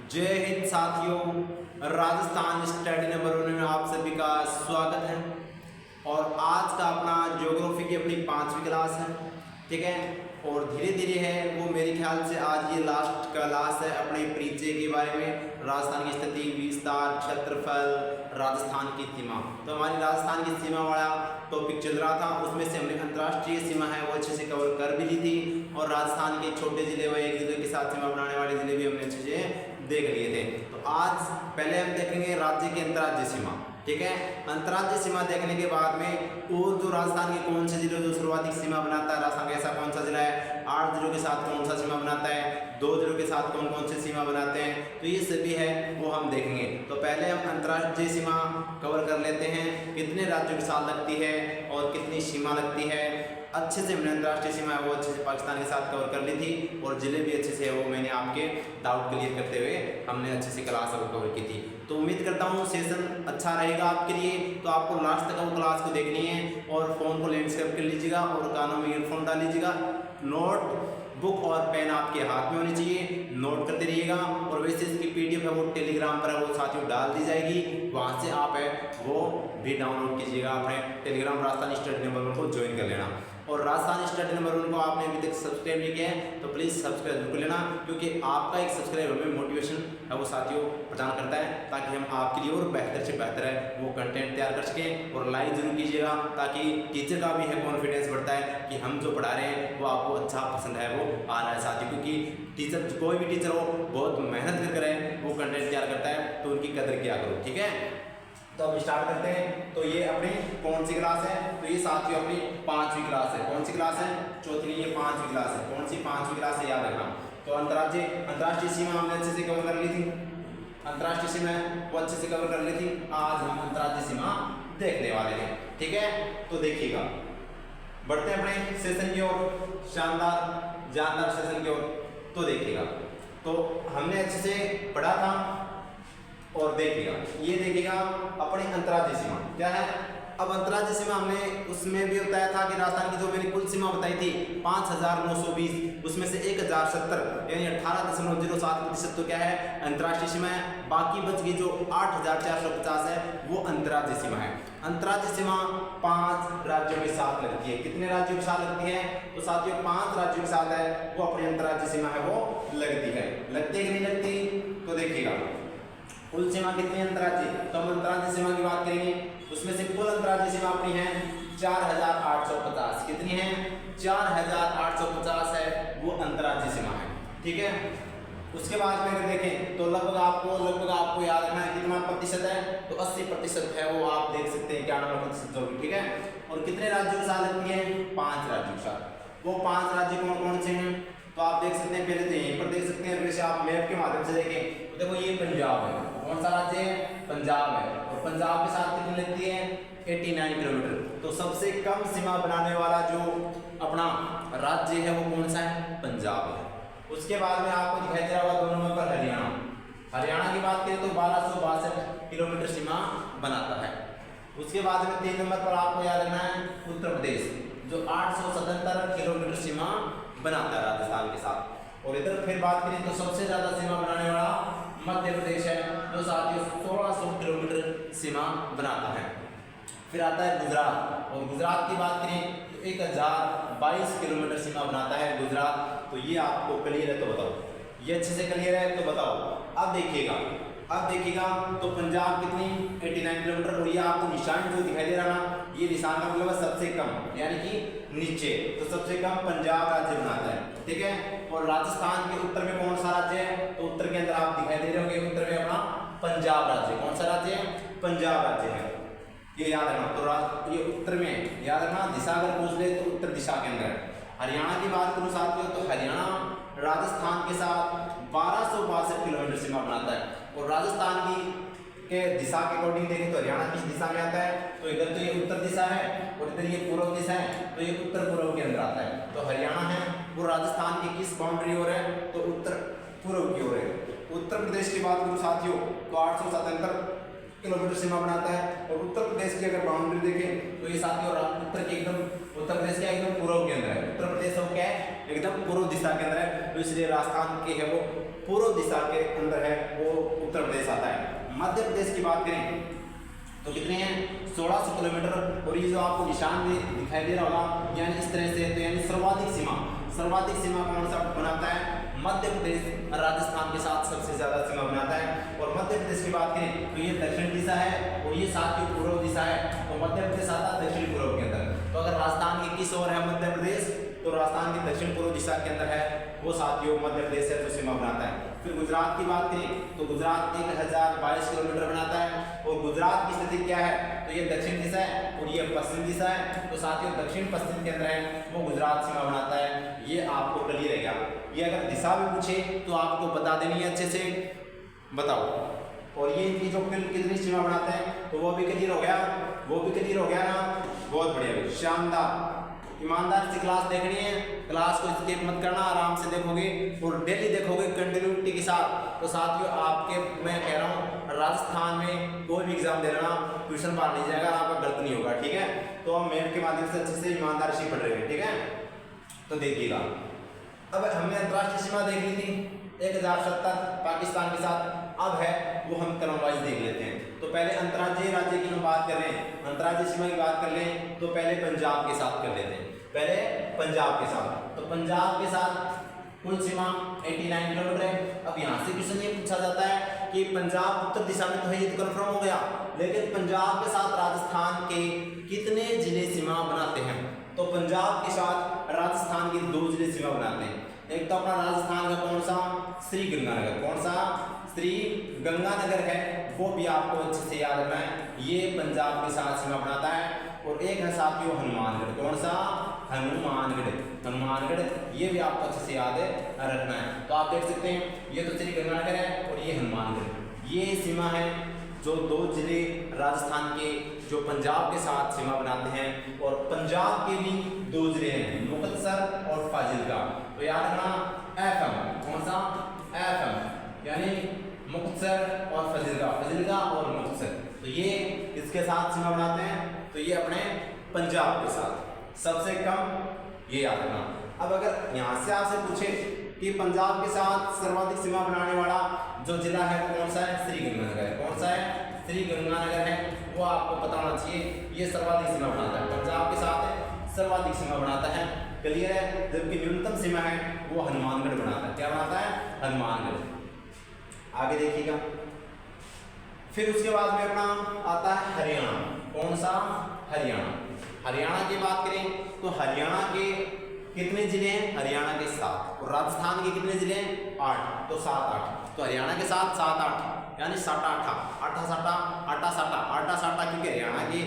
जय हिंद साथियों, Rajasthan study number 1 में आप सभी का स्वागत है। और आज का अपना ज्योग्राफी की अपनी 5वीं क्लास है, ठीक है। और धीरे धीरे है वो मेरे ख्याल से आज ये लास्ट क्लास है अपने परिचय के बारे में। राजस्थान की स्थिति, विस्तार, क्षेत्रफल, राजस्थान की सीमा। तो हमारी राजस्थान की सीमा वाला टॉपिक चल रहा था, उसमें से हमने अंतर्राष्ट्रीय सीमा है वो अच्छे से कवर कर भी ली थी। और राजस्थान के छोटे जिले व एक जिले के साथ सीमा बनाने वाले जिले भी हमने अच्छे से देख लिए थे। तो आज पहले हम देखेंगे राज्य की अंतर्राज्यीय सीमा, ठीक है। अंतर्राज्यीय सीमा देखने के बाद में वो जो राजस्थान के कौन से जिले जो सर्वाधिक सीमा बनाता है, राजस्थान का ऐसा कौन सा जिला है, 8 जिलों के साथ कौन सा सीमा बनाता है, 2 जिलों के साथ कौन कौन से सीमा बनाते हैं, तो ये सभी है वो हम देखेंगे। तो पहले हम अंतर्राज्यीय सीमा कवर कर लेते हैं, कितने राज्यों के साथ लगती है और कितनी सीमा लगती है। अच्छे से हमने अंतर्राष्ट्रीय सीमा है वो अच्छे से पाकिस्तान के साथ कवर कर ली थी, और जिले भी अच्छे से है वो मैंने आपके डाउट क्लियर करते हुए हमने अच्छे से क्लास को कवर की थी। तो उम्मीद करता हूँ सेशन अच्छा रहेगा आपके लिए। तो आपको लास्ट तक वो क्लास को देखनी है, और फ़ोन को लैंडस्केप कर लीजिएगा और कानों में ईयरफोन डाल लीजिएगा। नोट बुक और पेन आपके हाथ में होनी चाहिए, नोट करते रहिएगा। और वैसे इसकी पीडीएफ है वो टेलीग्राम पर है वो साथियों डाल दी जाएगी, वहाँ से आप है वो भी डाउनलोड कीजिएगा। अपने टेलीग्राम राजस्थान स्टडी नंबर 1 को ज्वाइन कर लेना। और राजस्थान स्टडी नंबर 1 को आपने अभी तक सब्सक्राइब नहीं किया है तो प्लीज़ सब्सक्राइब जरूर कर लेना, क्योंकि आपका एक सब्सक्राइब हमें मोटिवेशन है वो साथियों प्रदान करता है, ताकि हम आपके लिए और बेहतर से बेहतर है वो कंटेंट तैयार कर सकें। और लाइक जरूर कीजिएगा, ताकि टीचर का भी है कॉन्फिडेंस बढ़ता है कि हम जो पढ़ा रहे हैं वो आपको अच्छा पसंद है वो आ रहा है साथियों। क्योंकि टीचर, कोई भी टीचर हो, बहुत मेहनत कर रहे वो कंटेंट तैयार करता है, तो उनकी कदर किया करो, ठीक है। तो अब स्टार्ट करते हैं। तो ये अपनी कौन सी क्लास है, तो ये साथियों अपनी 5वीं क्लास है। कौन सी क्लास है? चौथी नहीं, ये 5वीं क्लास है। कौन सी 5वीं क्लास है याद रखना। तो अंतर्राष्ट्रीय सीमा हमने अच्छे से कवर कर ली थी, अंतर्राष्ट्रीय सीमा वो अच्छे से कवर कर ली थी। आज हम अंतर्राष्ट्रीय सीमा देखने वाले हैं, ठीक है। तो देखिएगा, बढ़ते हैं अपने सेशन की ओर, शानदार जानदार सेशन की ओर। तो देखिएगा, तो हमने अच्छे से पढ़ा था, और देखिएगा ये देखिएगा अपनी अंतर्राज्यीय सीमा क्या है। अब अंतर्राज्यीय सीमा हमने उसमें भी बताया था कि राजस्थान की जो मैंने कुल सीमा बताई थी 5920, उसमें से 1070 यानी 18.07% तो क्या है अंतर्राष्ट्रीय सीमा है। बाकी बच गई जो 8450 है वो अंतर्राज्यीय सीमा है। अंतर्राज्यीय सीमा 5 राज्यों के साथ लगती है। कितने राज्यों के साथ लगती है? तो साथियों 5 राज्यों के साथ है वो अपनी अंतर्राज्यीय सीमा है वो लगती है। लगती है कि नहीं लगती? तो देखिएगा कुल सीमा कितनी अंतर्राज्यीय, तो हम अंतर्राज्यीय सीमा की बात करेंगे, उसमें से कुल अंतर्राज्यीय सीमा अपनी है 4850। कितनी है? 4850 है वो अंतर्राज्यीय सीमा है, ठीक है। उसके बाद में अगर देखें तो लगभग आपको याद रखना है कितना प्रतिशत है, तो 80% है वो आप देख सकते हैं, 91% जो भी, ठीक है। और कितने राज्यों के साथ लगती है? 5 राज्यों के साथ। वो 5 राज्य कौन कौन से हैं? तो आप देख सकते हैं, पहले तो यहीं पर देख सकते हैं, फिर आप मैप के माध्यम से देखें तो देखो ये पंजाब है। कौन सा राज्य है? पंजाब है। और पंजाब के साथ कितनी लगती है? 89 किलोमीटर। तो सबसे कम सीमा बनाने वाला जो अपना राज्य है वो कौन सा है? पंजाब है। उसके बाद में आपको दिखाई दे रहा होगा 2 नंबर पर हरियाणा। हरियाणा की बात करें तो 1262 किलोमीटर सीमा बनाता है। उसके बाद में 3 नंबर पर आपको याद रखना है उत्तर प्रदेश, जो 877 किलोमीटर सीमा बनाता है राजस्थान के साथ। और इधर फिर बात करें तो सबसे ज्यादा सीमा बनाने वाला मध्य प्रदेश है, जो साथियों 1600 किलोमीटर सीमा बनाता है। फिर आता है गुजरात, और गुजरात की बात करें तो 1022 किलोमीटर सीमा बनाता है गुजरात। तो ये आपको क्लियर है तो बताओ, ये अच्छे से क्लियर है तो बताओ। अब देखिएगा तो पंजाब कितनी? 89 किलोमीटर। और ये आपको निशान जो दिखाई दे रहा ना, ये निशान का मतलब है सबसे कम, यानी कि नीचे। तो सबसे कम पंजाब राज्य बनाता है, ठीक है। और राजस्थान के उत्तर में कौन सा राज्य है? तो उत्तर के अंदर आप दिखाई दे रहे होंगे, उत्तर में अपना पंजाब राज्य। कौन सा राज्य है? पंजाब राज्य है, ये याद रखना। तो ये उत्तर में याद रखना, दिशा अगर पूछ ले तो उत्तर दिशा के अंदर। हरियाणा की बात करूँ साथियों तो हरियाणा राजस्थान के साथ 1262 किलोमीटर सीमा बनाता है। और राजस्थान की के दिशा के अकॉर्डिंग देखें तो हरियाणा किस दिशा में आता है? तो इधर तो ये उत्तर दिशा है, और इधर ये पूर्व दिशा है, तो ये उत्तर पूर्व के अंदर आता है। तो हरियाणा है वो राजस्थान की किस बाउंड्री ओर है? तो उत्तर पूर्व की ओर है। उत्तर प्रदेश की बात करूँ साथियों तो 877 किलोमीटर सीमा बनाता है। और उत्तर प्रदेश की अगर बाउंड्री देखें तो ये साथियों उत्तर की एकदम उत्तर प्रदेश क्या एकदम पूर्व के अंदर है, उत्तर प्रदेश वो क्या है एकदम पूर्व दिशा के अंदर है, तो इसलिए राजस्थान के है वो पूर्व दिशा के अंदर है, वो उत्तर प्रदेश आता है। मध्य प्रदेश की बात करें तो कितने हैं 1600 किलोमीटर, और ये जो आपको निशान भी दिखाई दे रहा होगा यानी इस तरह से, तो यानी सर्वाधिक सीमा कौन सा बनाता है मध्य प्रदेश राजस्थान के साथ सबसे ज्यादा सीमा बनाता है। और मध्य प्रदेश की बात करें तो ये दक्षिण दिशा है और ये साथ ही पूर्व दिशा है, तो मध्य प्रदेश आता है दक्षिण पूर्व के अंदर। तो अगर राजस्थान के किस ओर है मध्य प्रदेश, तो राजस्थान की दक्षिण पूर्व दिशा के अंदर है, वो साथियों मध्य प्रदेश है जो सीमा बनाता है। फिर गुजरात की बात करें तो गुजरात 1022 किलोमीटर बनाता है, और गुजरात की स्थिति क्या है, तो ये दक्षिण दिशा है और ये पश्चिम दिशा है, तो साथियों दक्षिण पश्चिम के अंदर है वो गुजरात सीमा बनाता है। ये आपको क्लियर रहेगा। ये अगर दिशा भी पूछे तो आपको बता देनी है अच्छे से, बताओ। और ये इनकी जो कितनी सीमा बनाते हैं तो वो भी क्लियर हो गया, ना, बहुत बढ़िया, शानदार। ईमानदार से क्लास देखनी है, क्लास को स्किप मत करना, आराम से देखोगे और डेली देखोगे कंटिन्यूटी के साथ, तो साथियों आपके मैं कह रहा हूँ राजस्थान में कोई भी एग्जाम दे लेना, ट्यूशन बाहर नहीं जाएगा, आपका गलत नहीं होगा, ठीक है। तो हम मैथ के माध्यम से अच्छे से ईमानदारी से पढ़ रहे हैं, ठीक है। तो देखिएगा, अब हमने अंतर्राष्ट्रीय सीमा देख ली थी 1070 पाकिस्तान के साथ, अब है वो हम क्रम वाइज देख लेते हैं। तो पहले अंतर्राज्यीय राज्य की हम बात कर रहे हैं, अंतर्राज्यीय सीमा की बात कर लें तो पहले पंजाब के साथ कर लेते हैं, पहले पंजाब के साथ। तो पंजाब के साथ कुल सीमा 89 किलोमीटर है। अब यहाँ से क्वेश्चन ये पूछा जाता है कि पंजाब उत्तर दिशा में तो है, ये तो कंफर्म हो गया, लेकिन पंजाब के साथ राजस्थान के कितने जिले सीमा बनाते हैं, तो पंजाब के साथ राजस्थान के 2 जिले सीमा बनाते हैं। एक तो अपना राजस्थान का कौन सा, श्री गंगानगर, कौन सा, श्री गंगानगर है, वो भी आपको अच्छे से याद रखना है, ये पंजाब के साथ सीमा बनाता है। और एक है साथियों हनुमानगढ़, कौन सा, हनुमानगढ़, ये भी आपको अच्छे से याद रखना है। तो आप देख सकते हैं ये तो श्री गंगानगर है और ये हनुमानगढ़, ये सीमा है जो 2 जिले राजस्थान के जो पंजाब के साथ सीमा बनाते हैं। और पंजाब के भी 2 जिले हैं, मुक्तसर और फाजिलका, तो याद रखना FM, कौन सा, FM, यानी मुक्तसर और फाजिलका और मुक्तसर, तो ये इसके साथ सीमा बनाते हैं, तो ये अपने पंजाब के साथ सबसे कम, ये याद रखना। अब अगर यहाँ से आपसे पूछे कि पंजाब के साथ सर्वाधिक सीमा बनाने वाला जो जिला है वो कौन सा है, श्री गंगानगर है, कौन सा है, श्री गंगानगर है, वो आपको पता होना चाहिए, ये सर्वाधिक सीमा बनाता है, पंजाब के साथ सर्वाधिक सीमा बनाता है, क्लियर है। जबकि न्यूनतम सीमा है वो हनुमानगढ़ बनाता है, क्या बनाता है, हनुमानगढ़। आगे देखिएगा, फिर उसके बाद में अपना आता है हरियाणा, कौन सा, हरियाणा की बात करें तो हरियाणा के कितने जिले हैं, हरियाणा के 7, और राजस्थान के कितने जिले हैं, 8, तो 7 8, तो हरियाणा के साथ 7 8 यानी 7 8 साटा, क्योंकि हरियाणा के,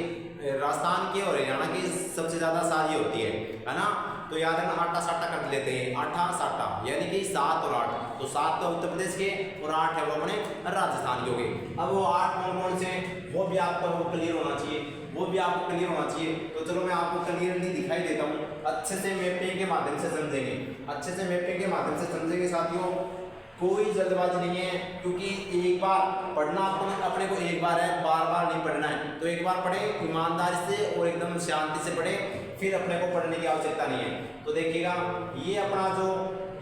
राजस्थान के और हरियाणा की सबसे ज्यादा शादी होती है ना, तो याद रखना 8 साटा कर लेते हैं, 8 साटा यानी कि 7 और 8, तो 7 तो उत्तर प्रदेश के और 8 है वो अपने राजस्थान के हो गए। अब वो 8 कौन से, वो भी आपको क्लियर होना चाहिए, तो चलो मैं आपको क्लियरली दिखाई देता हूँ, अच्छे से मैपिंग के माध्यम से समझेंगे, साथियों कोई जल्दबाजी नहीं है, क्योंकि एक बार पढ़ना अपने को एक बार है, बार नहीं पढ़ना है, तो एक बार पढ़े ईमानदारी से और एकदम शांति से पढ़े, फिर अपने को पढ़ने की आवश्यकता नहीं है। तो देखिएगा ये अपना जो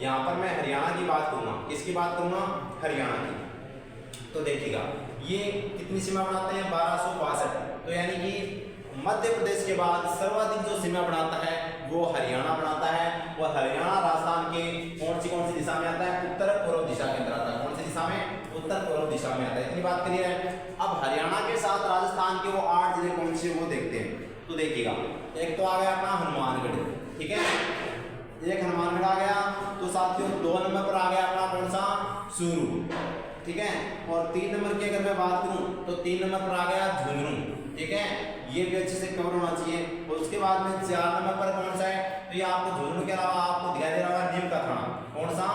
यहाँ पर मैं हरियाणा की बात करूँगा, किसकी बात करूँगा, हरियाणा की। तो देखिएगा ये कितनी सीमा बनाते हैं, 1262, तो यानी कि मध्य प्रदेश के बाद सर्वाधिक जो सीमा बनाता है वो हरियाणा बनाता है, और हरियाणा राजस्थान के कौन सी दिशा में आता है, उत्तर पूर्व दिशा के अंदर आता है, कौन सी दिशा में, उत्तर पूर्व दिशा में आता है, इतनी बात क्लियर है। अब हरियाणा के साथ राजस्थान के वो 8 जिले कौन से वो देखते हैं, तो देखिएगा एक तो आ गया अपना हनुमानगढ़, ठीक है, एक हनुमानगढ़ आ गया, तो साथियों 2 नंबर पर आ गया अपना कौन सा, चूरू, ठीक है, और 3 नंबर की अगर मैं बात करूं तो 3 नंबर पर आ गया झुंझुनू, ठीक है, ये भी अच्छे से कवर होना चाहिए। और उसके बाद में 4 नंबर पर कौन सा है, तो ये आपको झुंझुनू के अलावा आपको दिखाई दे रहा है नीम का थाना, कौन सा,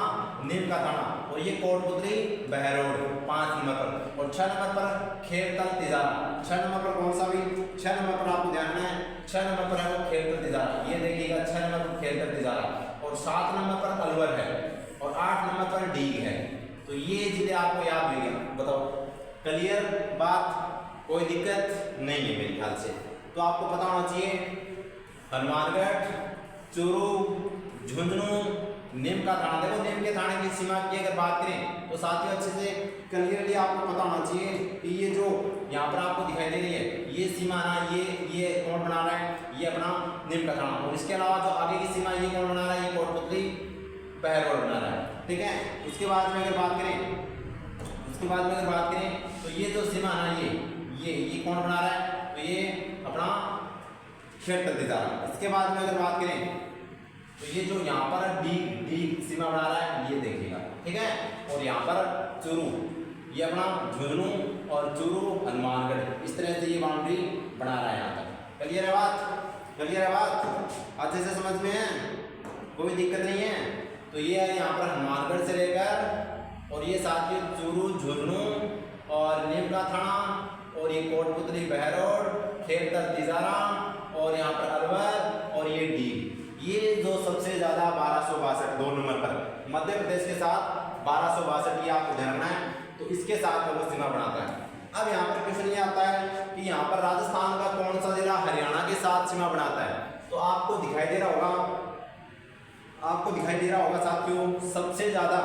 नीम का थाना, और ये कोटपुतली बहरोड 5 नंबर पर, और 6 नंबर पर खेरतल तिजारा, 6 नंबर पर कौन सा भी, 6 नंबर पर आपको ध्यान रखना है, 6 नंबर पर है वो खेरतल तिजारा, ये देखिएगा 6 नंबर पर खेरतल तिजारा, और 7 नंबर पर अलवर है, और 8 नंबर पर डीग है। तो ये जिले आपको याद हो गया, बताओ क्लियर बात, कोई दिक्कत नहीं है मेरे ख्याल से। तो आपको पता होना चाहिए हनुमानगढ़, चूरू, झुंझुनू, नीम का थाना। देखो नीम के थाने की सीमा की अगर बात करें तो साथियों अच्छे से क्लियरली आपको पता होना चाहिए कि ये जो यहाँ पर आपको दिखाई दे रही है ये सीमा ना, ये कौन बना रहा है, ये अपना नीम का थाना। और इसके अलावा जो आगे की सीमा ये कौन बना रहा है, ये कोटपुतली बहरौल बना रहा है। ठीक है, उसके बाद में अगर बात करें तो ये जो सीमा ना ये कौन बना रहा है, तो ये अपना खेड़ तिजारा। इसके बाद में अगर बात करें तो ये जो यहाँ पर डी सीमा बना रहा है ये देखिएगा। ठीक है, और यहाँ पर चूरू, ये अपना झुंझुनू और चूरू हनुमानगढ़, इस तरह से ये बाउंड्री बना रहा है यहाँ तक। क्लियर है बात? अच्छे से समझ में है, कोई दिक्कत नहीं है। तो ये है यहाँ पर हनुमानगढ़ से लेकर और ये साथ ही चूरू, झुंझुनू और नीम का थाना और ये कोटपुतली बहरौल, खेतर तिजारा और यहाँ पर अलवर और ये डी, ये जो सबसे ज्यादा 1262 2 नंबर पर मध्य प्रदेश के साथ 1262 ये आपको ध्यान रखना है। तो इसके साथ वो सीमा बनाता है। अब यहाँ पर क्वेश्चन ये आता है कि यहाँ पर राजस्थान का कौन सा जिला हरियाणा के साथ सीमा बनाता है। तो आपको दिखाई दे रहा होगा साथियों, सबसे ज्यादा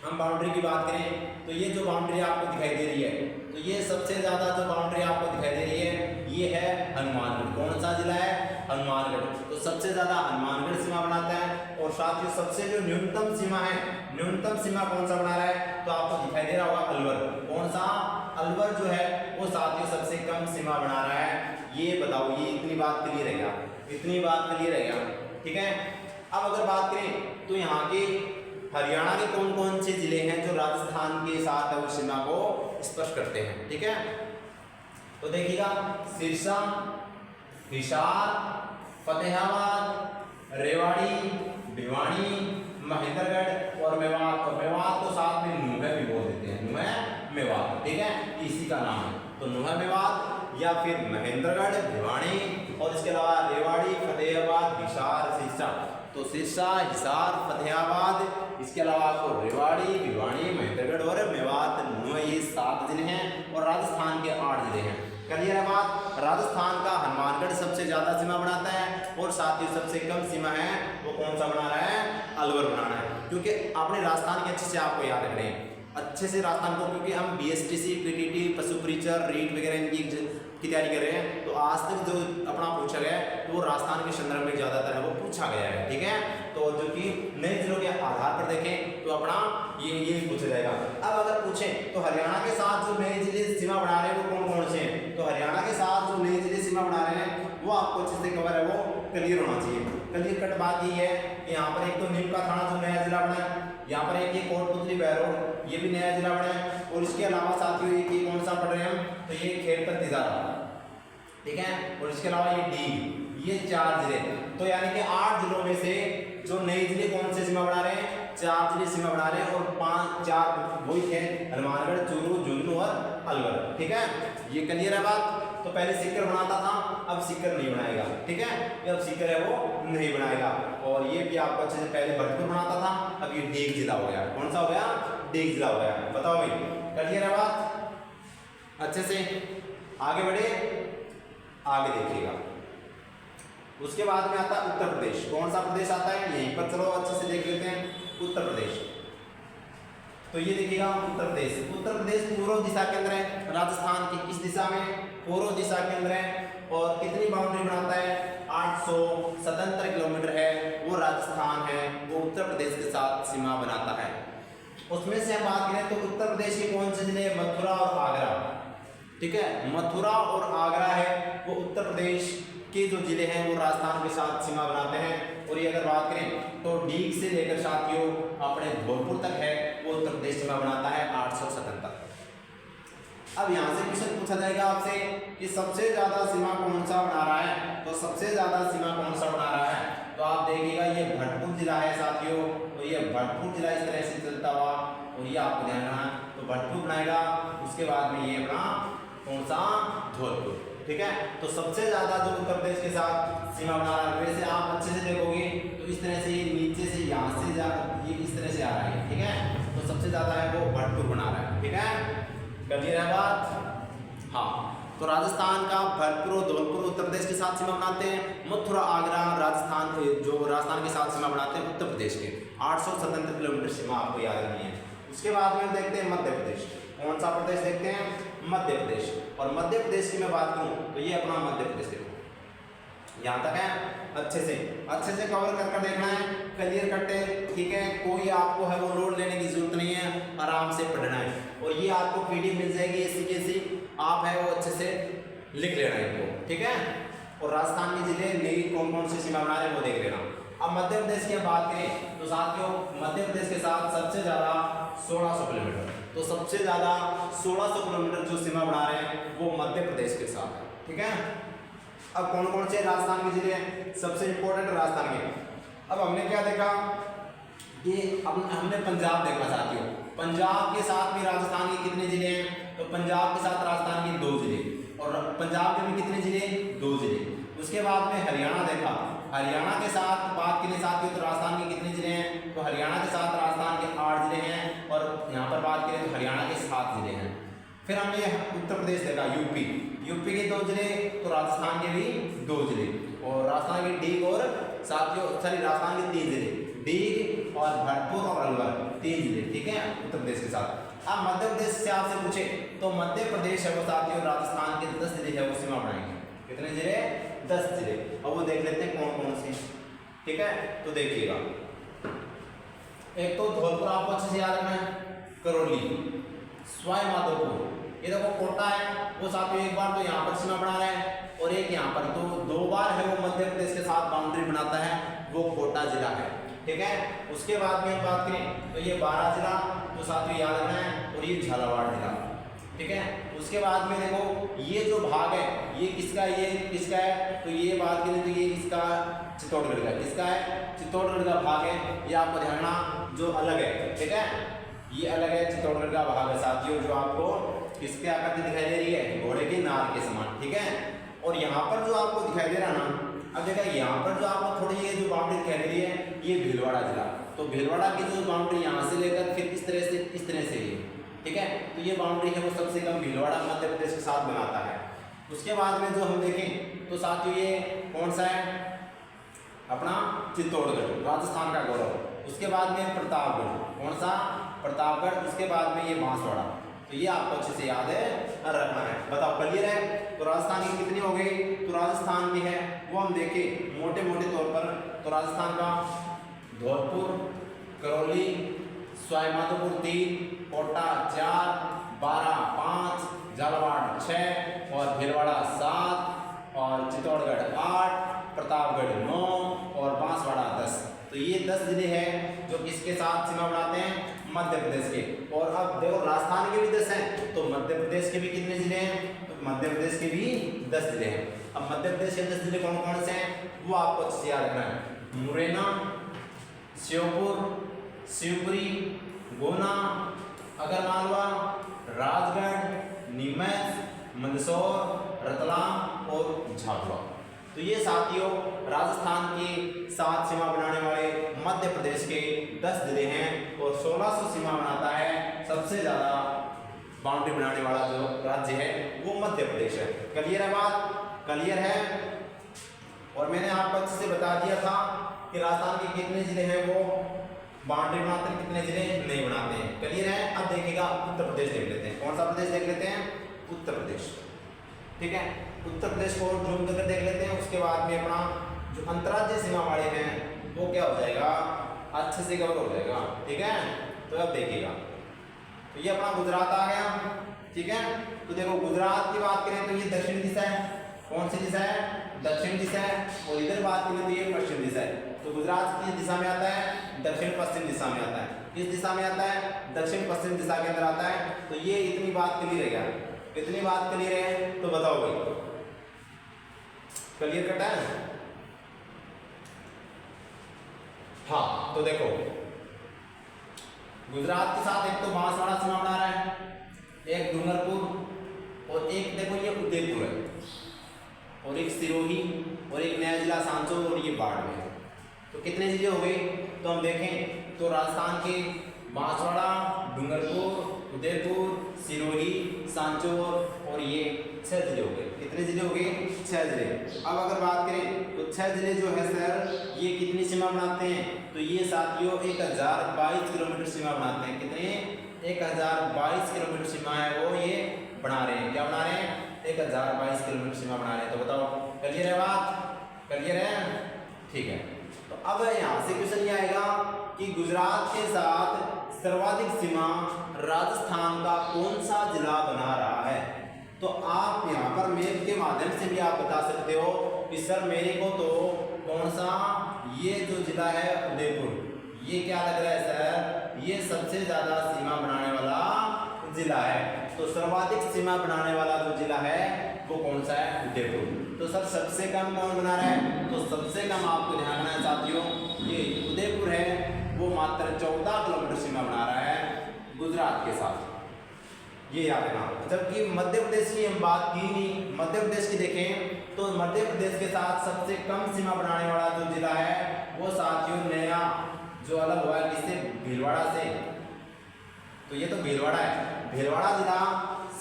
हम बाउंड्री की बात करें तो ये जो बाउंड्री आपको दिखाई दे रही है, तो ये सबसे ज्यादा जो बाउंड्री आपको दिखाई दे रही है ये है हनुमानगढ़। कौन सा जिला है? हनुमानगढ़। तो सबसे ज्यादा हनुमानगढ़ सीमा बनाता है। और साथ ही सबसे जो न्यूनतम सीमा कौन सा बना रहा है, तो आपको दिखाई दे रहा होगा अलवर। कौन सा? अलवर जो है वो साथियों सबसे कम सीमा बना रहा है। ये बताओ, ये इतनी बात क्लियर है क्या? ठीक है, अब अगर बात करें तो यहाँ के हरियाणा के कौन कौन से जिले हैं जो राजस्थान के साथ वो सीमा को स्पर्श करते हैं। ठीक है, तो देखिएगा सिरसा, हिसार, फतेहाबाद, रेवाड़ी, भिवानी, महेंद्रगढ़ और मेवात। और मेवात को साथ में नुह भी बोल देते हैं, नुह मेवात। ठीक है, इसी का नाम है। तो नुह मेवात या फिर महेंद्रगढ़, भिवानी और इसके अलावा रेवाड़ी, फतेहाबाद, हिसार, सिरसा। तो सिरसा, हिसार, फतेहाबाद, इसके अलावा आपको रेवाड़ी, भिवानी, महेंद्रगढ़ और मेवात, नुह, ये 7 जिले हैं और राजस्थान के 8 जिले हैं। क्लियर है बात? राजस्थान का हनुमानगढ़ सबसे ज्यादा सीमा बनाता है और साथ ही सबसे कम सीमा है वो कौन सा बना रहा है? अलवर बना रहा है। क्योंकि आपने राजस्थान के अच्छे से आपको याद रखना है, अच्छे से राजस्थान को, क्योंकि हम BSTC, PTT, पशु परिचर, रीट वगैरह इनकी की तैयारी कर रहे हैं। तो आज तक जो अपना पूछा गया है तो वो राजस्थान के संदर्भ में ज्यादातर है वो पूछा गया है। ठीक है, तो जो कि नए जिलों के आधार पर देखें तो अपना ये पूछा जाएगा। अब अगर पूछें तो हरियाणा के साथ जो नए जिले सीमा बना रहे हैं वो कौन कौन से हैं, तो हरियाणा के साथ जो नए जिले सीमा बना रहे हैं वो आपको अच्छे से कवर है, वो क्लियर होना चाहिए। क्लियर कट बात ये है कि यहाँ पर एक तो नीम का थाना जो नया जिला बना है, यहाँ पर एक ये कोटपुतली बहरौल ये भी नया जिला बना है और इसके अलावा साथियों ये कौन सा पढ़ रहे हैं हम, तो ये खेतर तिजारा। ठीक है, और इसके अलावा ये डी, ये 4 जिले। तो यानी कि 8 जिलों में से जो नए जिले कौन से सीमा बना रहे हैं? 4 जिले सीमा बना रहे हैं और 4 वही थे, हनुमानगढ़, चूरू, झुंझुनू और अलवर। ठीक है, ये क्लियर है बात? तो पहले सीकर बनाता था, अब सीकर नहीं बनाएगा। ठीक है, ये अब सीकर है वो नहीं बनाएगा। और ये भी आपको अच्छे से पहले भरतपुर बनाता था, अब ये डेग जिला हो गया। कौन सा हो गया? डेग जिला हो गया। बताओ भाई, क्लियर है बात? अच्छे से आगे बढ़े, आगे देखिएगा। उसके बाद में आता है उत्तर प्रदेश। कौन सा प्रदेश आता है यहीं पर, चलो अच्छे से देख लेते हैं। उत्तर प्रदेश, तो ये देखिएगा उत्तर प्रदेश पूर्व दिशा के अंदर है। राजस्थान की इस दिशा में पूर्व दिशा के अंदर है और कितनी बाउंड्री बनाता है? 877 किलोमीटर है वो राजस्थान है, वो उत्तर प्रदेश के साथ सीमा बनाता है। उसमें से हम बात करें तो उत्तर प्रदेश के कौन से जिले? मथुरा और आगरा। ठीक है, मथुरा और आगरा है वो उत्तर प्रदेश के जो जिले हैं वो राजस्थान के साथ सीमा बनाते हैं। और ये अगर बात करें तो डीग से लेकर साथियों अपने धौलपुर तक है वो उत्तर प्रदेश सीमा बनाता है 877। अब यहाँ से क्वेश्चन पूछा जाएगा आपसे कि सबसे ज्यादा सीमा कौन सा बना रहा है, तो सबसे ज्यादा सीमा कौन सा बना रहा है? तो आप देखिएगा ये भरतपुर जिला है साथियों, तो ये भरतपुर जिला इस तरह से चलता हुआ और ये आपको ध्यान रखना, तो भरतपुर बनाएगा। उसके बाद में ये अपना कौन सा? धौलपुर। ठीक है, तो सबसे ज्यादा जो उत्तर प्रदेश के साथ सीमा बना रहा है, वैसे आप अच्छे से देखोगे तो इस तरह से नीचे से यहाँ से ये इस तरह से आ रहा है। ठीक है, तो सबसे ज्यादा है वो भरतपुर बना रहा है। ठीक है, क्लियर है बात? हाँ, तो राजस्थान का भरतपुर और धौलपुर उत्तर प्रदेश के साथ सीमा बनाते हैं, मथुरा आगरा राजस्थान जो राजस्थान के साथ सीमा बनाते हैं उत्तर प्रदेश के। 877 किलोमीटर सीमा आपको याद रखनी है। उसके बाद में हम देखते हैं मध्य प्रदेश। कौन सा प्रदेश देखते हैं? मध्य प्रदेश। और मध्य प्रदेश की मैं बात करूँ तो ये अपना मध्य प्रदेश देखो, यहाँ तक है अच्छे से कवर कर देखना है, क्लियर कट है, ठीक है। कोई आपको है वो लोड लेने की जरूरत नहीं है, आराम से पढ़ना है। और ये आपको पीडीएफ मिल जाएगी ऐसी कैसी, आप है वो अच्छे से लिख लेना है इनको, ठीक है। और राजस्थान के जिले नई कौन कौन सी सीमा बना रहे हैं वो देख लेना। अब मध्य प्रदेश की बात करें तो साथियों मध्य प्रदेश के साथ सबसे ज़्यादा 1600 किलोमीटर, तो सबसे ज़्यादा 1600 किलोमीटर जो सीमा बना रहे हैं वो मध्य प्रदेश के साथ है, ठीक है। अब कौन कौन से राजस्थान के जिले हैं? सबसे इंपॉर्टेंट राजस्थान के। अब हमने क्या देखा कि हमने पंजाब देखा साथियों। पंजाब के साथ भी राजस्थान के कितने जिले हैं? तो पंजाब के साथ राजस्थान के 2 जिले, और पंजाब के भी कितने जिले? 2 जिले। उसके बाद में हरियाणा देखा, हरियाणा के साथ बात के लिए साथियों तो राजस्थान के कितने जिले हैं? तो हरियाणा के साथ राजस्थान के 8 जिले हैं, और यहाँ पर बात करें तो हरियाणा के 7 जिले हैं। फिर हमने उत्तर प्रदेश देखा, यूपी के 2 जिले, तो राजस्थान के भी 2 जिले, और राजस्थान के डीग और साथियों राजस्थान के 3 जिले, डीग और भरतपुर और अलवर 3 जिले, ठीक है, उत्तर प्रदेश के साथ। अब मध्य प्रदेश से आपसे पूछे तो मध्य प्रदेश है वो साथियों राजस्थान के 10 जिले है वो सीमा बनाएंगे। कितने जिले? 10 जिले। अब वो देख लेते हैं कौन कौन से, ठीक है। तो देखिएगा, एक तो धौलपुर आपको अच्छे से याद रखना है, करौली, सवाई माधोपुर, ये देखो कोटा है वो साथियों एक बार तो यहाँ पर सीमा बना रहे हैं, और एक यहाँ पर, तो 2 बार है वो मध्य प्रदेश के साथ बाउंड्री बनाता है, वो कोटा जिला है, ठीक है। उसके बाद में हम बात करें तो ये 12 जिला तो साथियों याद रखना है, और ये झालावाड़ जिला, ठीक है। उसके बाद में देखो ये जो भाग है ये किसका है? तो ये बात करें तो ये इसका चित्तौड़गढ़ का, किसका है? चित्तौड़गढ़ का भाग है, ये आपको ध्यान जो अलग है, ठीक है, ये अलग है, चित्तौड़गढ़ का भाग है साथियों, जो आपको किसके आकृति दिखाई दे रही है? घोड़े के नार के समान, ठीक है। और यहाँ पर जो आपको दिखाई दे रहा ना, अब देखा यहाँ पर जो आपको थोड़ी ये जो बाउंड्री दिखाई दे रही है ये भीलवाड़ा जिला, तो भीलवाड़ा की जो बाउंड्री यहाँ से लेकर फिर इस तरह से ये, ठीक है, तो ये बाउंड्री है वो सबसे कम भीलवाड़ा मध्य प्रदेश के साथ बनाता है। उसके बाद में जो हम देखें तो साथियों ये कौन सा है? अपना चित्तौड़गढ़, राजस्थान का गौरव। उसके बाद में प्रतापगढ़, कौन सा? प्रतापगढ़। उसके बाद में ये बांसवाड़ा, तो ये आपको अच्छे से याद है रखना है। बताओ क्लियर है? तो राजस्थान की कितनी हो गई? तो राजस्थान की है वो हम देखें मोटे तौर पर, तो राजस्थान का धौलपुर, करौली, सवाई माधोपुर 3, कोटा 4, 12 5, झालावाड़ 6 और भीलवाड़ा 7 और चित्तौड़गढ़ 8, प्रतापगढ़ 9 और बांसवाड़ा 10। तो ये 10 जिले हैं जो किसके साथ सीमा बनाते हैं? मध्य प्रदेश के। और अब देखो राजस्थान के भी 10 हैं, तो मध्य प्रदेश के भी कितने जिले हैं? तो मध्य प्रदेश के भी 10 जिले हैं। अब मध्य प्रदेश के 10 जिले कौन कौन से हैं वो आपको अच्छे से याद रखना है। मुरैना, श्योपुर, शिवपुरी, गुना, आगरमालवा, राजगढ़, नीमच, मंदसौर, रतलाम और झाबुआ। तो ये साथियों राजस्थान के साथ सीमा बनाने वाले मध्य प्रदेश के 10 जिले हैं, और 1600 सीमा बनाता है। सबसे ज़्यादा बाउंड्री बनाने वाला जो राज्य है वो मध्य प्रदेश है। क्लियर है बात? क्लियर है? और मैंने आपको अच्छे से बता दिया था कि राजस्थान के कितने जिले हैं वो बाउंड्री बनाते हैं, कितने जिले नहीं बनाते हैं। क्लियर है? अब देखिएगा उत्तर प्रदेश देख लेते हैं। कौन सा प्रदेश देख लेते हैं? उत्तर प्रदेश, ठीक है। उत्तर प्रदेश को जूम करके देख लेते हैं। उसके बाद में अपना जो अंतर्राज्यीय सीमा वाले हैं वो क्या हो जाएगा? अच्छे से कवर हो जाएगा, ठीक है। तो अब देखिएगा, तो ये अपना गुजरात आ गया, ठीक है। तो देखो गुजरात की बात करें तो ये दक्षिण दिशा है। कौन सी दिशा है? दक्षिण दिशा है। और इधर बात करें तो ये पश्चिम दिशा है। तो गुजरात किस दिशा में आता है? दक्षिण पश्चिम दिशा में आता है। किस दिशा में आता है? दक्षिण पश्चिम दिशा के अंदर आता है। तो ये इतनी बात क्लियर है क्या? इतनी बात क्लियर है? तो बताओ भाई, क्लियर कट है? हाँ, तो देखो गुजरात के साथ एक तो बांसवाड़ा सीमा बना रहा है, एक डूंगरपुर, और एक देखो ये उदयपुर है, और एक सिरोही, और एक नया जिला सांचौर, और ये बाड़मेर है। तो कितने जिले हो गए? तो हम देखें तो राजस्थान के बांसवाड़ा, डूंगरपुर, उदयपुर, सिरोही, सांचौर और ये 6 जिले हो जिले हो गए, 6 जिले। अब अगर बात करें तो 6 जिले जो है सर ये कितनी सीमा बनाते हैं, तो ये साथियों 1022 किलोमीटर सीमा बनाते हैं। कितने? 1022 किलोमीटर सीमा है वो ये बना रहे हैं। क्या बना रहे हैं? 1022 किलोमीटर सीमा बना रहे हैं। तो बताओ क्लियर है बात? क्लियर है? ठीक है। तो अब यहाँ से क्वेश्चन ये आएगा कि गुजरात के साथ सर्वाधिक सीमा राजस्थान का कौन सा जिला बना रहा है। तो आप यहाँ पर मैप के माध्यम से भी आप बता सकते हो कि सर मेरे को तो कौन सा, ये जो जिला है उदयपुर, ये क्या लग रहा है सर, ये सबसे ज्यादा सीमा बनाने वाला जिला है। तो सर्वाधिक सीमा बनाने वाला जो जिला है वो कौन सा है? उदयपुर। तो सर सबसे कम कौन बना रहा है? तो सबसे कम आपको ध्यान रखना है साथियों, ये उदयपुर है, वो मात्र 14 किलोमीटर सीमा बना रहा है गुजरात के साथ, ये याद रखना। जबकि मध्य प्रदेश की हम बात की नहीं, मध्य प्रदेश की देखें तो मध्य प्रदेश के साथ सबसे कम सीमा बनाने वाला जो जिला है वो साथियों नया जो अलग हुआ है किससे? भीलवाड़ा से। तो ये तो भीलवाड़ा है, भीलवाड़ा जिला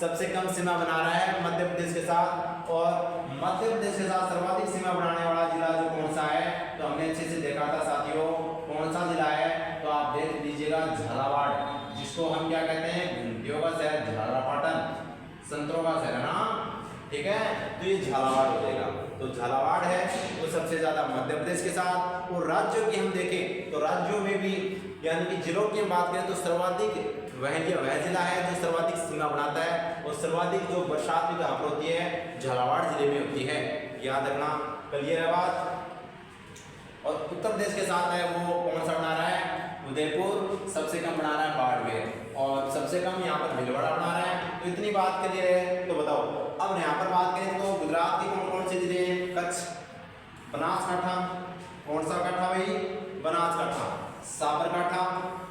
सबसे कम सीमा बना रहा है मध्य प्रदेश के साथ। और मध्य प्रदेश के साथ सर्वाधिक सीमा बनाने वाला जिला जो कौन सा है, तो हमने अच्छे से देखा था साथियों, कौन सा जिला है, तो आप देख लीजिएगा झालावाड़, जिसको हम क्या कहते हैं? घंटियों का शहर, झालापाटन, संतरों का शहर ना, ठीक है। तो ये झालावाड़ हो जाएगा। तो झालावाड़ है वो सबसे ज्यादा मध्य प्रदेश के साथ। और राज्यों की हम देखें तो राज्यों में भी यानी कि जिलों की बात करें तो सर्वाधिक वह जिला है जो सर्वाधिक सीमा बनाता है। और सर्वाधिक जो बरसात भी कहाँ पर होती है? झालावाड़ जिले में होती है, याद रखना। क्लियर है बात? और उत्तर प्रदेश के साथ है वो कौन सा बना रहा है? उदयपुर। सबसे कम बना रहा है बाड़मेर, और सबसे कम यहाँ पर भीलवाड़ा बना रहा है। तो इतनी बात क्लियर है। तो बताओ अब यहाँ पर बात करें तो गुजरात के कौन कौन से जिले हैं? कच्छ, बनासकांठा, कौन सा कांठा भाई? बनासकांठा, साबरकांठा,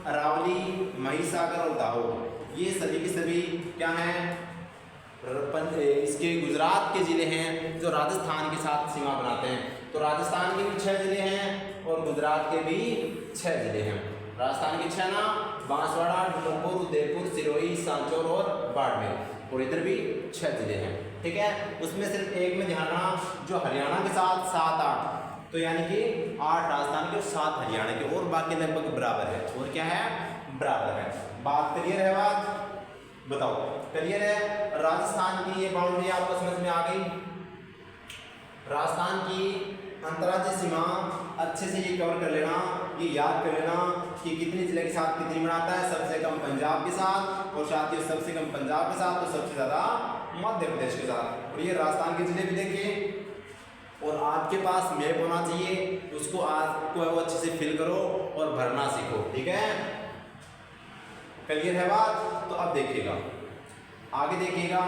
अरावली, महिसागर और दाहोद, ये सभी के सभी क्या हैं? इसके गुजरात के जिले हैं जो राजस्थान के साथ सीमा बनाते हैं। तो राजस्थान के भी 6 जिले हैं और गुजरात के भी 6 जिले हैं। राजस्थान के 6 ना, बांसवाड़ा, डूंगरपुर, उदयपुर, सिरोही, सांचौर और बाड़मेर, और इधर भी 6 जिले हैं, ठीक है। उसमें सिर्फ एक में ध्यान रखना, जो हरियाणा के साथ 7-8, तो यानी कि 8 राजस्थान के और 7 हरियाणा के, और बाकी लगभग बराबर है। और क्या है? बराबर है। बात क्लियर है? बात बताओ क्लियर है? राजस्थान की ये बाउंड्री आपको समझ में आ गई। राजस्थान की अंतर्राज्यीय सीमा अच्छे से ये कवर कर लेना, ये याद कर लेना कि कितने जिले के साथ कितनी बनाता है। सबसे कम पंजाब के साथ, और साथ ही सबसे कम पंजाब के साथ, तो सबसे ज्यादा मध्य प्रदेश के साथ। और ये राजस्थान के जिले भी देखिए, और आपके पास मैप होना चाहिए, उसको आज को अच्छे से फिल करो और भरना सीखो, ठीक है। क्लियर है बात? तो अब देखिएगा, आगे देखिएगा,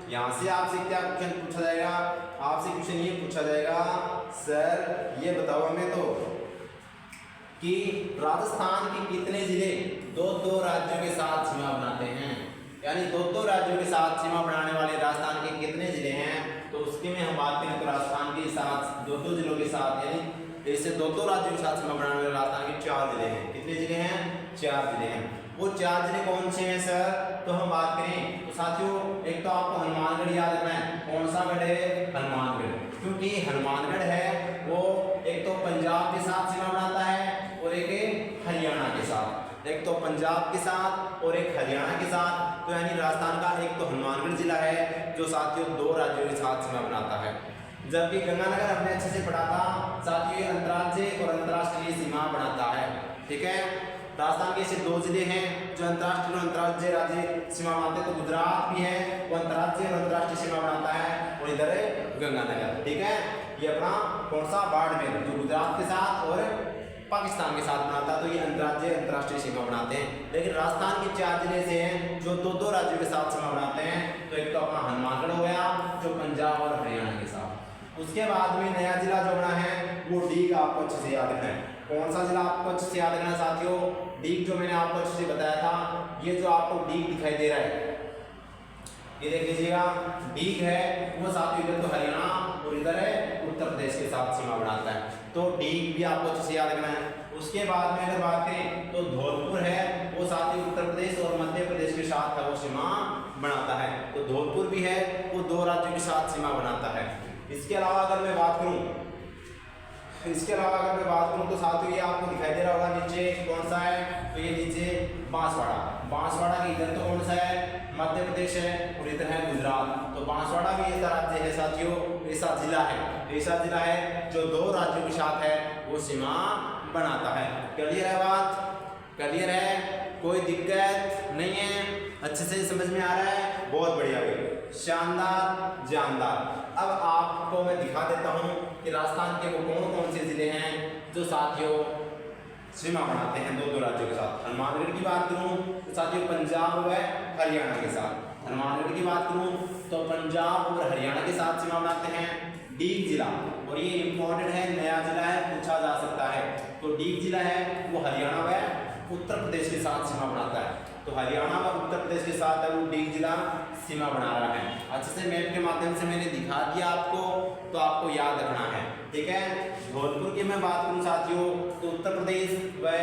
यहाँ से आपसे क्या क्वेश्चन पूछा जाएगा? आपसे क्वेश्चन ये पूछा जाएगा, सर ये बताओ हमें तो कि राजस्थान के कितने जिले 2-2 राज्यों के साथ सीमा बनाते हैं। यानी 2-2 राज्यों के साथ सीमा बनाने वाले राजस्थान के कितने जिले हैं? तो उसके में हम बात करें तो राजस्थान के साथ 2-2 जिलों के साथ, यानी इससे 2-2 राज्यों के साथ सीमा बनाने वाले राजस्थान के 4 जिले हैं। कितने जिले हैं? 4 जिले हैं। वो 4 जिले कौन से हैं सर? तो हम बात करें तो साथियों, एक तो आपको हनुमानगढ़ याद रखना है। कौन सा गढ़ है? हनुमानगढ़, क्योंकि हनुमानगढ़ है वो एक तो पंजाब के साथ सीमा बनाता है और एक हरियाणा के साथ, एक तो पंजाब के साथ और एक हरियाणा के साथ। तो यानी राजस्थान का एक तो हनुमानगढ़ जिला है जो साथियों 2 राज्यों के साथ सीमा बनाता है। जबकि गंगानगर हमने अच्छे से पढ़ा था साथियों, अंतर्राज्यीय और अंतर्राष्ट्रीय सीमा बनाता है, ठीक है। राजस्थान के ऐसे 2 जिले हैं जो अंतर्राष्ट्रीय और अंतर्राज्यीय राज्य सीमा बनाते हैं। तो गुजरात भी है, वो अंतर्राज्यीय और अंतर्राष्ट्रीय सीमा बनाता है, और इधर है गंगानगर, ठीक है। ये अपना कौन सा? बाड़मेर, जो गुजरात के साथ और पाकिस्तान के साथ बनाता है। तो ये अंतर्राज्यीय अंतर्राष्ट्रीय सीमा बनाते हैं। लेकिन राजस्थान के 4 जिले से हैं जो 2-2 राज्यों के साथ सीमा बनाते हैं। तो एक तो अपना हनुमानगढ़ हो गया जो पंजाब और हरियाणा के साथ। उसके बाद में नया जिला जो बना है वो डीग, आपको अच्छे से याद रखना है। कौन सा जिला आपको अच्छे से याद रखना है साथियों? डीग, जो मैंने आपको अच्छे से बताया था। ये जो आपको डीग दिखाई दे रहा है, ये देख लीजिएगा, डीग है वो साथियों इधर तो हरियाणा और इधर है उत्तर प्रदेश के साथ सीमा बनाता है। तो डीग भी आपको अच्छे से याद रखना है। उसके बाद में अगर बात करें तो धौलपुर है वो साथियों उत्तर प्रदेश और मध्य प्रदेश के साथ है वो सीमा बनाता है। तो धौलपुर भी है वो 2 राज्यों के साथ सीमा बनाता है। इसके अलावा अगर मैं बात करूं तो साथियों ये आपको दिखाई दे रहा होगा नीचे कौन सा है, तो ये नीचे बांसवाड़ा के इधर तो कौन सा है, मध्य प्रदेश है, और इधर है गुजरात। तो बांसवाड़ा भी ऐसा राज्य है साथियों, ऐसा जिला है जो 2 राज्यों के साथ है वो सीमा बनाता है। क्लियर है बात? क्लियर है? कोई दिक्कत नहीं है? अच्छे से समझ में आ रहा है? बहुत बढ़िया भाई, शानदार, जानदार। अब आपको मैं दिखा देता हूँ कि राजस्थान के वो कौन से जिले हैं जो साथियों सीमा बनाते हैं 2 राज्यों के साथ। हनुमानगढ़ की बात करूँ तो साथियों पंजाब व हरियाणा के साथ। हनुमानगढ़ की बात करूँ तो पंजाब और हरियाणा के साथ सीमा बनाते हैं। डीग जिला, और ये इम्पोर्टेंट है, नया जिला है, पूछा जा सकता है। तो डीग जिला है वो हरियाणा व उत्तर प्रदेश के साथ सीमा बनाता है। तो हरियाणा व उत्तर प्रदेश के साथ है वो डीग जिला सीमा बना रहा है। अच्छे से मैप के माध्यम से मैंने दिखा दिया आपको, तो आपको याद रखना है, ठीक है। धौलपुर की मैं बात करूं साथियों तो उत्तर प्रदेश व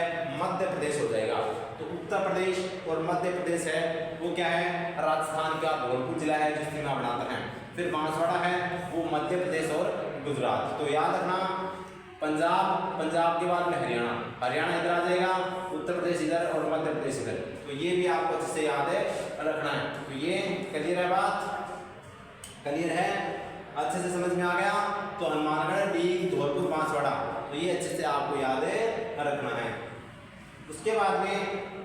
मध्य प्रदेश हो जाएगा। तो उत्तर प्रदेश और मध्य प्रदेश है वो क्या है, राजस्थान का धौलपुर जिला है जो सीमा बनाता है। फिर बांसवाड़ा है वो मध्य प्रदेश और गुजरात। तो याद रखना पंजाब के बाद में हरियाणा इधर आ जाएगा, उत्तर प्रदेश इधर और मध्य प्रदेश इधर। तो ये भी आपको अच्छे से याद है रखना है। तो ये क्लियर है बात? क्लियर है? अच्छे से समझ में आ गया? तो हनुमानगढ़, डीग, धौलपुर, बांसवाड़ा, तो ये अच्छे से आपको याद रखना है। उसके बाद में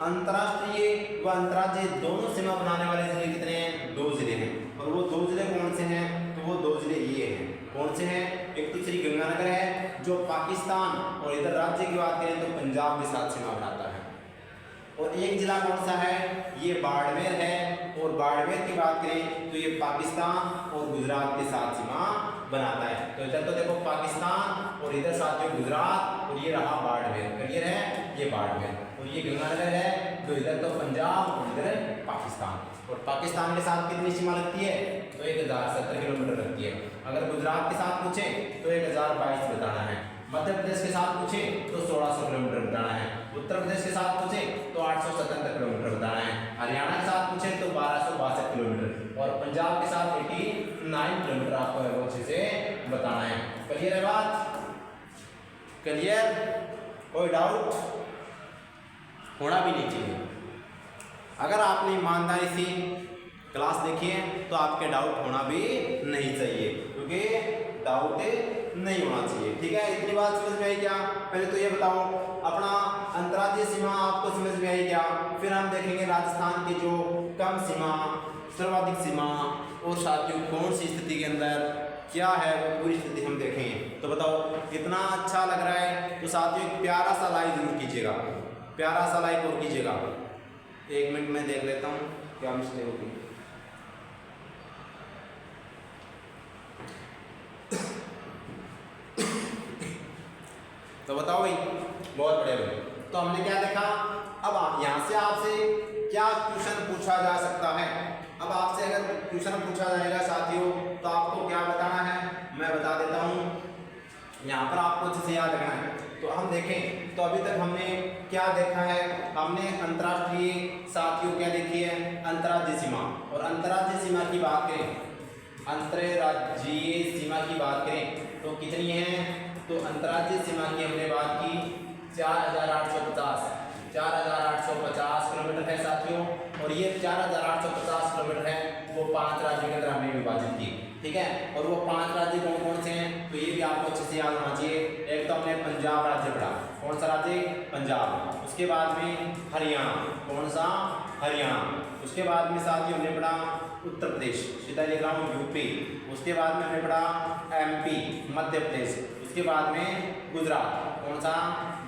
अंतर्राष्ट्रीय व अंतर्राज्यीय दोनों सीमा बनाने वाले जिले कितने हैं? 2 जिले हैं। और वो 2 जिले कौन से हैं? तो वो 2 जिले ये हैं। कौन से हैं? एक तो श्री गंगानगर है जो पाकिस्तान, और इधर राज्य की बात करें तो पंजाब के साथ सीमा बनाता है। और एक जिला कौन सा है? ये बाड़मेर है, और बाड़मेर की बात करें तो ये पाकिस्तान और गुजरात के साथ सीमा बनाता है। तो इधर तो देखो पाकिस्तान और इधर साथियों गुजरात, और ये रहा बाड़मेर। क्लियर है? ये बाड़मेर, और ये गंगानगर है, तो इधर तो पंजाब और इधर पाकिस्तान। और पाकिस्तान के साथ कितनी सीमा लगती है? तो 1070 किलोमीटर लगती है। अगर गुजरात के साथ पूछे तो 1022 बताना है। मध्य प्रदेश के साथ पूछे तो 1600 किलोमीटर बताना है। उत्तर प्रदेश के साथ पूछे तो 877 किलोमीटर बताना है। हरियाणा के साथ पूछे तो 1262 किलोमीटर, और पंजाब के साथ 89 किलोमीटर आपको अच्छे से बताना है। क्लियर है बात? क्लियर? कोई डाउट होना भी नहीं चाहिए। अगर आपने ईमानदारी से क्लास देखी है तो आपके डाउट होना भी नहीं चाहिए, क्योंकि डाउट नहीं होना चाहिए, ठीक है। इतनी बात समझ में आई क्या? पहले तो ये बताओ अपना अंतर्राज्यीय सीमा आपको समझ में आई क्या? फिर हम देखेंगे राजस्थान की जो कम सीमा, सर्वाधिक सीमा, और साथियों कौन सी स्थिति के अंदर क्या है वो पूरी स्थिति हम देखेंगे। तो बताओ कितना अच्छा लग रहा है? तो साथियों एक प्यारा सा लाइक जरूर कीजिएगा, प्यारा सा लाइक और कीजिएगा। 1 मिनट में देख लेता हूँ क्या मिस्टेक होगी। तो बताओ भाई, बहुत बढ़िया भाई। तो हमने क्या देखा? अब यहाँ से आपसे क्या क्वेश्चन पूछा जा सकता है? अब आपसे अगर क्वेश्चन पूछा जाएगा साथियों तो आपको क्या बताना है मैं बता देता हूँ। यहाँ पर आपको अच्छे से याद रखना है। तो हम देखें तो अभी तक हमने क्या देखा है? हमने अंतर्राष्ट्रीय साथियों क्या देखी है? अंतर्राज्यीय सीमा। और अंतर्राज्यीय सीमा की बात करें, अंतर्राज्यीय सीमा की बात करें तो कितनी है? तो अंतर्राज्यीय सीमा की हमने बात की 4850 किलोमीटर है साथियों। और ये 4850 किलोमीटर है वो 5 राज्यों के अंदर हमने विभाजित की, ठीक है। और वो 5 राज्य कौन कौन से हैं? तो ये भी आपको अच्छे से याद होना चाहिए। एक तो हमने पंजाब राज्य पढ़ा, कौन सा राज्य? पंजाब। उसके बाद में हरियाणा, कौन सा? हरियाणा। उसके बाद में साथियों हमने पढ़ा उत्तर प्रदेश, सीधा लिख रहा हूँ यूपी। उसके बाद में हमने पढ़ा एमपी, मध्य प्रदेश। उसके बाद में गुजरात, कौन सा?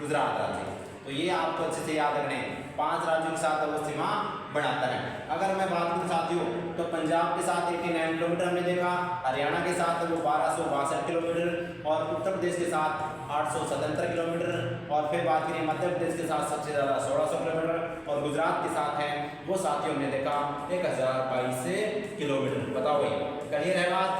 गुजरात राज्य। तो ये आपको अच्छे से याद रखने, 5 राज्यों के साथ वो सीमा बनाता है। अगर मैं बात करूँ साथियों तो पंजाब के साथ 89 किलोमीटर हमने देखा, हरियाणा के साथ वो 1262 किलोमीटर, और उत्तर प्रदेश के साथ 877 किलोमीटर, और फिर बात करें मध्य प्रदेश के साथ सबसे ज़्यादा 1600 किलोमीटर, और गुजरात के साथ है वो साथियों हमने देखा 1022 किलोमीटर। बताओ भाई, क्लियर है बात?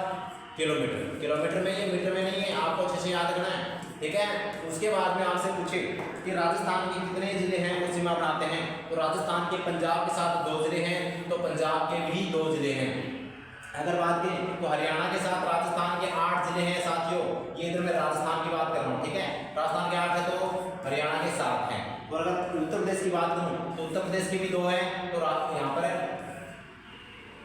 किलोमीटर में, ये मीटर में नहीं है, आपको अच्छे से याद रखना है। ठीक है। उसके बाद में आपसे पूछे कि राजस्थान के कितने जिले हैं वो सीमा बनाते हैं, तो राजस्थान के पंजाब के साथ 2 जिले हैं, तो पंजाब के भी 2 जिले हैं। अगर बात करें तो हरियाणा के साथ राजस्थान के 8 जिले हैं साथियों, ये इधर मैं राजस्थान की बात कर रहा हूँ, ठीक है। राजस्थान के 8 है तो हरियाणा के 7 हैं। और अगर उत्तर प्रदेश की बात करूँ तो उत्तर प्रदेश के भी 2 हैं, तो यहाँ पर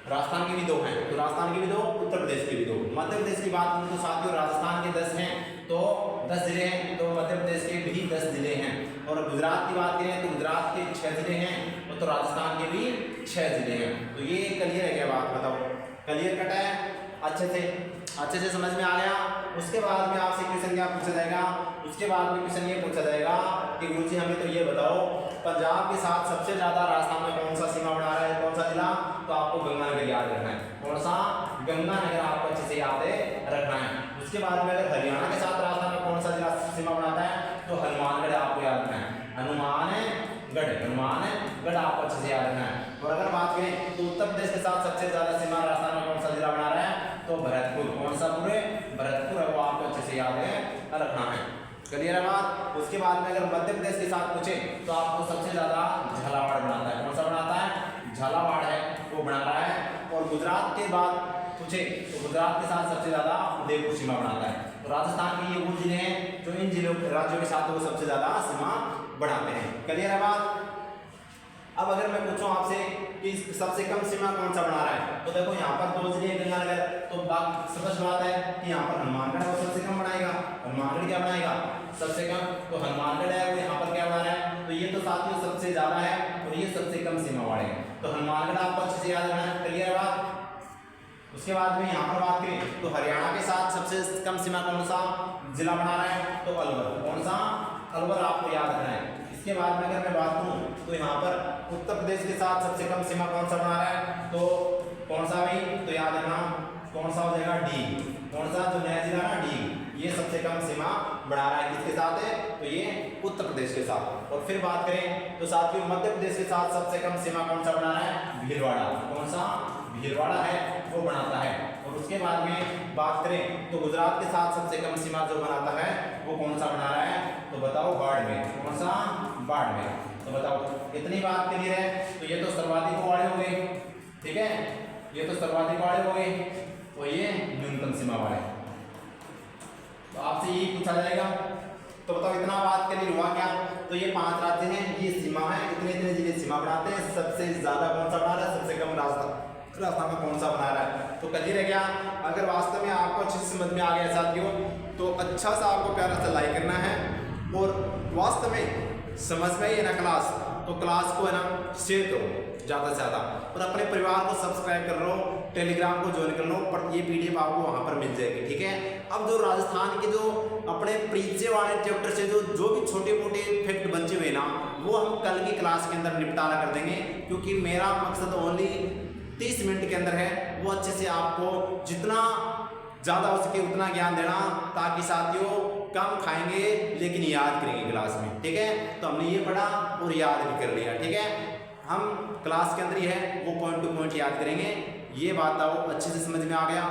राजस्थान के भी 2 हैं, तो राजस्थान के भी 2, उत्तर प्रदेश के भी 2। मध्य प्रदेश की बात करूँ तो साथियों राजस्थान के 10 हैं, तो 10 जिले हैं, तो मध्य प्रदेश के भी 10 जिले हैं। और गुजरात की बात करें तो गुजरात के 6 जिले हैं, तो राजस्थान के भी 6 जिले हैं। तो ये क्लियर है क्या बात, बताओ क्लियर कट है, अच्छे से समझ में आ गया। उसके बाद में आपसे क्वेश्चन क्या पूछा जाएगा, उसके बाद में क्वेश्चन ये पूछा जाएगा कि गुरुजी हमें तो ये बताओ पंजाब के साथ सबसे ज्यादा राजस्थान में कौन सा सीमा बना रहा है, कौन सा जिला, तो आपको गंगानगर याद रखना है। कौन सा, गंगानगर आपको अच्छे से याद रखना है। उसके बाद में अगर हरियाणा के साथ राजस्थान में कौन सा जिला सीमा बनाता है, तो हनुमानगढ़ आपको याद रखना है, हनुमानगढ़ आपको अच्छे से याद रखना है। और अगर बात करें तो उत्तर प्रदेश के साथ सबसे ज्यादा सीमा राजस्थान में कौन सा जिला बना रहा है, तो भरतपुर। कौन सा पूरे, भरतपुर है, वो आपको अच्छे से याद रखना है। क्लियर है बात। उसके बाद में अगर मध्य प्रदेश के साथ पूछे तो आपको सबसे ज्यादा झालावाड़ बनाता है। कौन सा बनाता है, झालावाड़ है वो बना रहा है। और गुजरात के बाद पूछे तो गुजरात के साथ सबसे ज्यादा उदयपुर सीमा बनाता है। तो राजस्थान के ये वो जिले हैं जो इन जिलों राज्यों के साथ वो सबसे ज्यादा सीमा बढ़ाते हैं। क्लियर है बात। अब अगर मैं पूछूं आपसे कि सबसे कम सीमा कौन सा बना रहा है, तो देखो यहाँ पर 2 जिले गंगानगर, तो स्पष्ट बात है कि यहाँ पर हनुमानगढ़ वो सबसे कम बनाएगा। हनुमानगढ़ क्या बनाएगा, सबसे कम, तो हनुमानगढ़ है वो यहाँ पर क्या बना रहा है, तो ये तो साथियों सबसे ज्यादा है और ये सबसे कम सीमा वाले हैं, तो हनुमानगढ़ आपको अच्छे से याद रखना है। क्लियर है बात। उसके बाद में यहाँ पर बात करें तो हरियाणा के साथ सबसे कम सीमा कौन सा जिला बना रहा है, तो अलवर। कौन सा, अलवर आपको याद रखना है। इसके बाद में अगर मैं बात करूँ तो यहाँ पर उत्तर प्रदेश के साथ सबसे कम सीमा कौन सा बना रहा है, तो कौन सा भाई, तो याद रखना कौन सा हो जाएगा, डी। कौन सा, जो नया जिला ना डी, ये सबसे कम सीमा बढ़ा रहा है किसके साथ है, तो ये उत्तर प्रदेश के साथ। और फिर बात करें तो साथियों मध्य प्रदेश के साथ सबसे कम सीमा कौन सा बना रहा है, भीलवाड़ा। कौन सा, भीलवाड़ा है वो बनाता है। और उसके बाद में बात करें तो गुजरात के साथ सबसे कम सीमा जो बनाता है वो कौन सा बना रहा है, तो बताओ बाड़मेर। कौन सा, बाड़मेर। तो बताओ इतनी बात क्लियर है। तो ये तो सर्वाधिक वाले हो गए, ठीक है, ये तो सर्वाधिक वाले हो गए और ये न्यूनतम सीमा वाले। तो आपसे यही पूछा जाएगा, तो बताओ इतना बात क्लियर हुआ क्या। तो ये 5 राज्य हैं, ये सीमा है, इतने जिले सीमा बनाते हैं। सबसे ज्यादा कौन सा बना रहा है, सबसे कम राजस्थान में कौन सा बना रहा है, तो क्लियर है क्या। अगर वास्तव में आपको अच्छे से समझ में आ गया साथियों, तो अच्छा सा आपको प्यारा सा लाइक करना है। और वास्तव में समझ में ही है ना क्लास, तो क्लास को है ना शेयर करो ज़्यादा से ज़्यादा, और अपने परिवार को सब्सक्राइब कर लो, टेलीग्राम को ज्वाइन कर लो, पर ये PDF आपको वहाँ पर मिल जाएगी, ठीक है। अब जो राजस्थान के जो अपने प्रीचे वाले चैप्टर से जो भी छोटे मोटे फैक्ट बचे हुए ना, वो हम कल की क्लास के अंदर निपटारा कर देंगे, क्योंकि मेरा मकसद ओनली 30 मिनट के अंदर है, वो अच्छे से आपको जितना ज़्यादा हो सके उतना ज्ञान देना, ताकि साथियों कम खाएंगे लेकिन याद करेंगे क्लास में, ठीक है। तो हमने ये पढ़ा और याद भी कर लिया, ठीक है। हम क्लास के अंदर ही है वो पॉइंट टू पॉइंट याद करेंगे। ये बात आओ अच्छे से समझ में आ गया।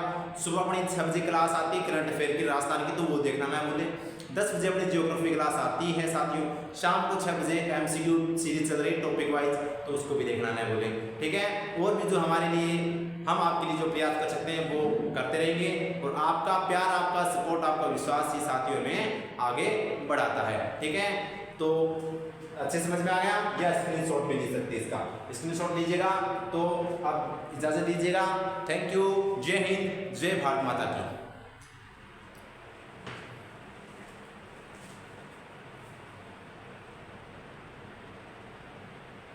सुबह अपनी 6 बजे क्लास आती है करंट अफेयर की राजस्थान की, तो वो देखना ना भूलें। 10 बजे अपनी ज्योग्राफी क्लास आती है साथियों। शाम को 6 बजे MCQ सीरीज चल रही टॉपिक वाइज, तो उसको भी देखना ना भूलें, ठीक है। और भी जो हमारे लिए हम आपके लिए जो प्रयास कर सकते हैं वो करते रहेंगे, और आपका प्यार, आपका सपोर्ट, आपका विश्वास ही साथियों में आगे बढ़ाता है, ठीक है। तो अच्छे समझ में आ गया, या स्क्रीनशॉट भी ले सकते हैं, इसका स्क्रीनशॉट लीजिएगा। तो अब इजाज़त दीजिएगा। Thank you. जय हिंद, जय भारत माता की।